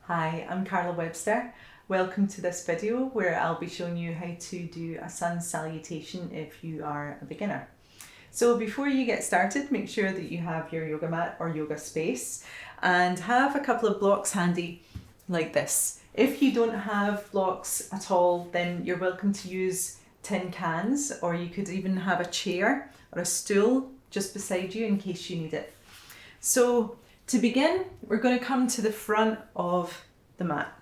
Hi, I'm Carla Webster. Welcome to this video where I'll be showing you how to do a sun salutation if you are a beginner. So before you get started, make sure that you have your yoga mat or yoga space and have a couple of blocks handy like this. If you don't have blocks at all, then you're welcome to use tin cans, or you could even have a chair or a stool just beside you in case you need it. So to begin, we're going to come to the front of the mat.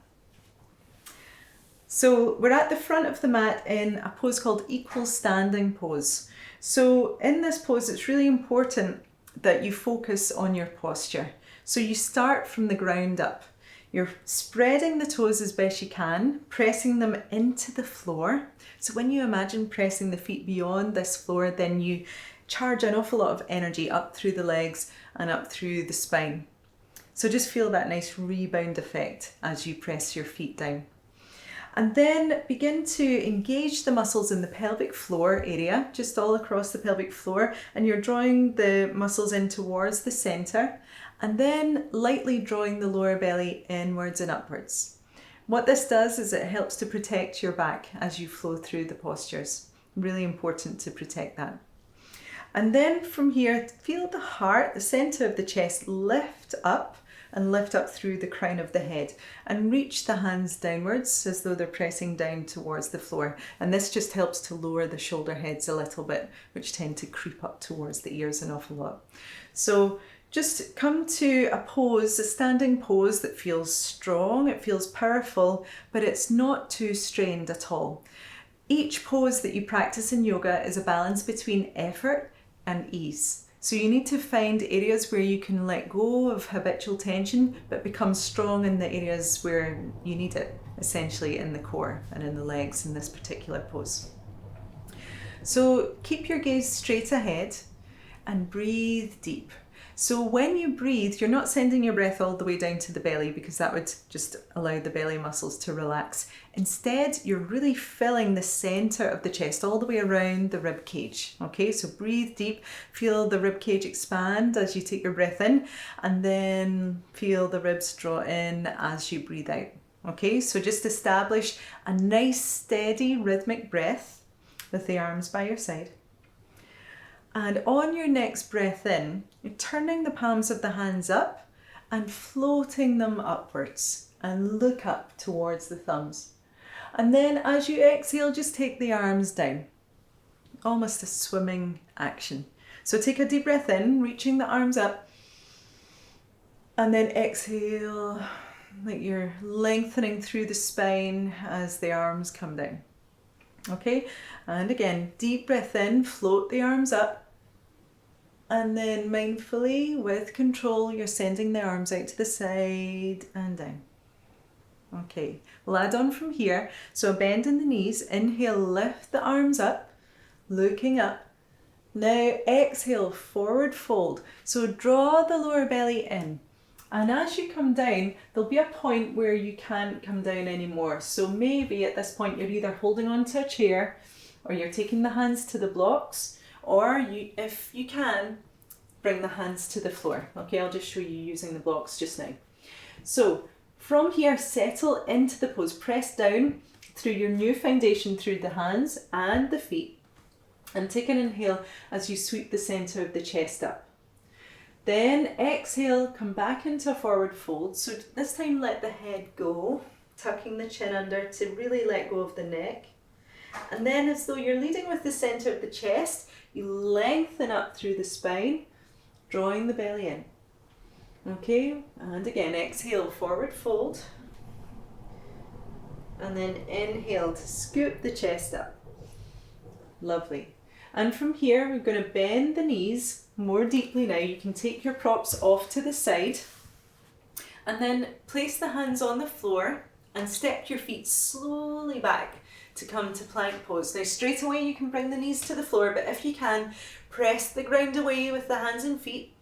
So we're at the front of the mat in a pose called equal standing pose. So in this pose, it's really important that you focus on your posture. So you start from the ground up. You're spreading the toes as best you can, pressing them into the floor. So when you imagine pressing the feet beyond this floor, then you charge an awful lot of energy up through the legs and up through the spine. So just feel that nice rebound effect as you press your feet down. And then begin to engage the muscles in the pelvic floor area, just all across the pelvic floor, and you're drawing the muscles in towards the center, and then lightly drawing the lower belly inwards and upwards. What this does is it helps to protect your back as you flow through the postures. Really important to protect that. And then from here, feel the heart, the center of the chest, lift up and lift up through the crown of the head and reach the hands downwards as though they're pressing down towards the floor. And this just helps to lower the shoulder heads a little bit, which tend to creep up towards the ears an awful lot. So just come to a pose, a standing pose that feels strong, it feels powerful, but it's not too strained at all. Each pose that you practice in yoga is a balance between effort and ease. So you need to find areas where you can let go of habitual tension but become strong in the areas where you need it, essentially in the core and in the legs in this particular pose. So keep your gaze straight ahead and breathe deep. So when you breathe, you're not sending your breath all the way down to the belly because that would just allow the belly muscles to relax. Instead, you're really filling the center of the chest all the way around the rib cage. Okay, so breathe deep, feel the rib cage expand as you take your breath in, and then feel the ribs draw in as you breathe out. Okay, so just establish a nice steady rhythmic breath with the arms by your side. And on your next breath in, you're turning the palms of the hands up and floating them upwards and look up towards the thumbs. And then as you exhale, just take the arms down, almost a swimming action. So take a deep breath in, reaching the arms up, and then exhale, like you're lengthening through the spine as the arms come down. Okay, and again, deep breath in, float the arms up, and then mindfully, with control, you're sending the arms out to the side and down. Okay, we'll add on from here. So a bend in the knees, inhale, lift the arms up, looking up. Now exhale, forward fold. So draw the lower belly in. And as you come down, there'll be a point where you can't come down anymore. So maybe at this point you're either holding onto a chair or you're taking the hands to the blocks, or you, if you can, bring the hands to the floor. Okay, I'll just show you using the blocks just now. So from here, settle into the pose. Press down through your new foundation through the hands and the feet. And take an inhale as you sweep the center of the chest up. Then exhale, come back into a forward fold. So this time let the head go, tucking the chin under to really let go of the neck. And then as though you're leading with the center of the chest, you lengthen up through the spine, drawing the belly in. Okay, and again, exhale, forward fold. And then inhale to scoop the chest up. Lovely. And from here, we're going to bend the knees more deeply now. You can take your props off to the side and then place the hands on the floor and step your feet slowly back to come to plank pose. Now straight away you can bring the knees to the floor, but if you can, press the ground away with the hands and feet,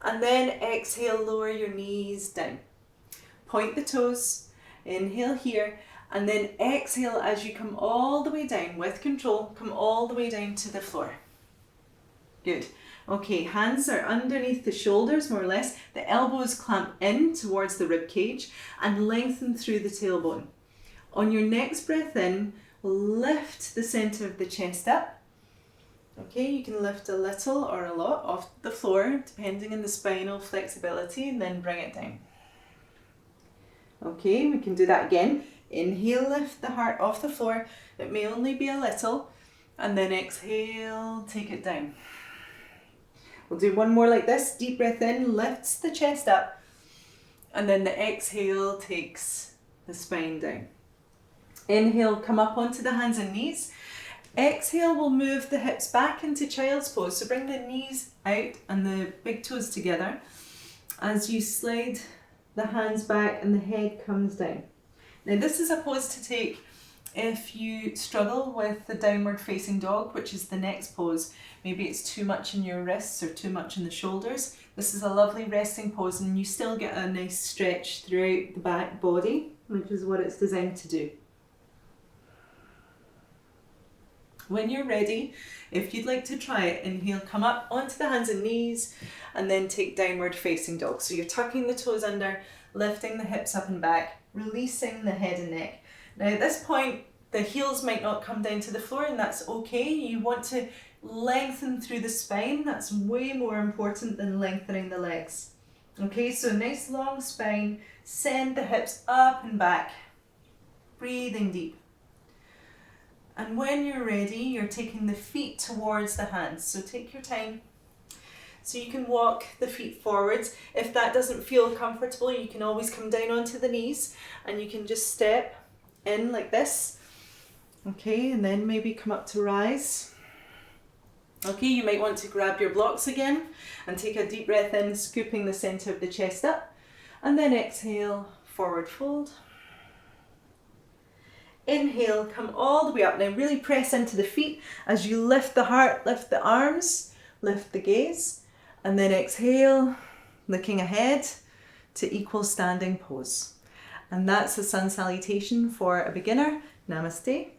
and then exhale, lower your knees down. Point the toes, inhale here, and then exhale as you come all the way down with control, come all the way down to the floor. Good. Okay, hands are underneath the shoulders, more or less. The elbows clamp in towards the rib cage and lengthen through the tailbone. On your next breath in, lift the center of the chest up. Okay, you can lift a little or a lot off the floor, depending on the spinal flexibility, and then bring it down. Okay, we can do that again. Inhale, lift the heart off the floor. It may only be a little, and then exhale, take it down. We'll do one more like this. Deep breath in, lifts the chest up, and then the exhale takes the spine down. Inhale, come up onto the hands and knees. Exhale, we'll move the hips back into child's pose. So bring the knees out and the big toes together as you slide the hands back and the head comes down. Now this is a pose to take if you struggle with the downward facing dog, which is the next pose. Maybe it's too much in your wrists or too much in the shoulders. This is a lovely resting pose and you still get a nice stretch throughout the back body, which is what it's designed to do. When you're ready, if you'd like to try it, inhale, come up onto the hands and knees, and then take downward facing dog. So you're tucking the toes under, lifting the hips up and back, releasing the head and neck. Now at this point, the heels might not come down to the floor, and that's okay. You want to lengthen through the spine. That's way more important than lengthening the legs. Okay, so nice long spine, send the hips up and back, breathing deep. And when you're ready, you're taking the feet towards the hands. So take your time. So you can walk the feet forwards. If that doesn't feel comfortable, you can always come down onto the knees and you can just step in like this. Okay, and then maybe come up to rise. Okay, you might want to grab your blocks again and take a deep breath in, scooping the center of the chest up. And then exhale, forward fold. Inhale, come all the way up. Now really press into the feet as you lift the heart, lift the arms, lift the gaze. And then exhale, looking ahead to equal standing pose. And that's the sun salutation for a beginner. Namaste.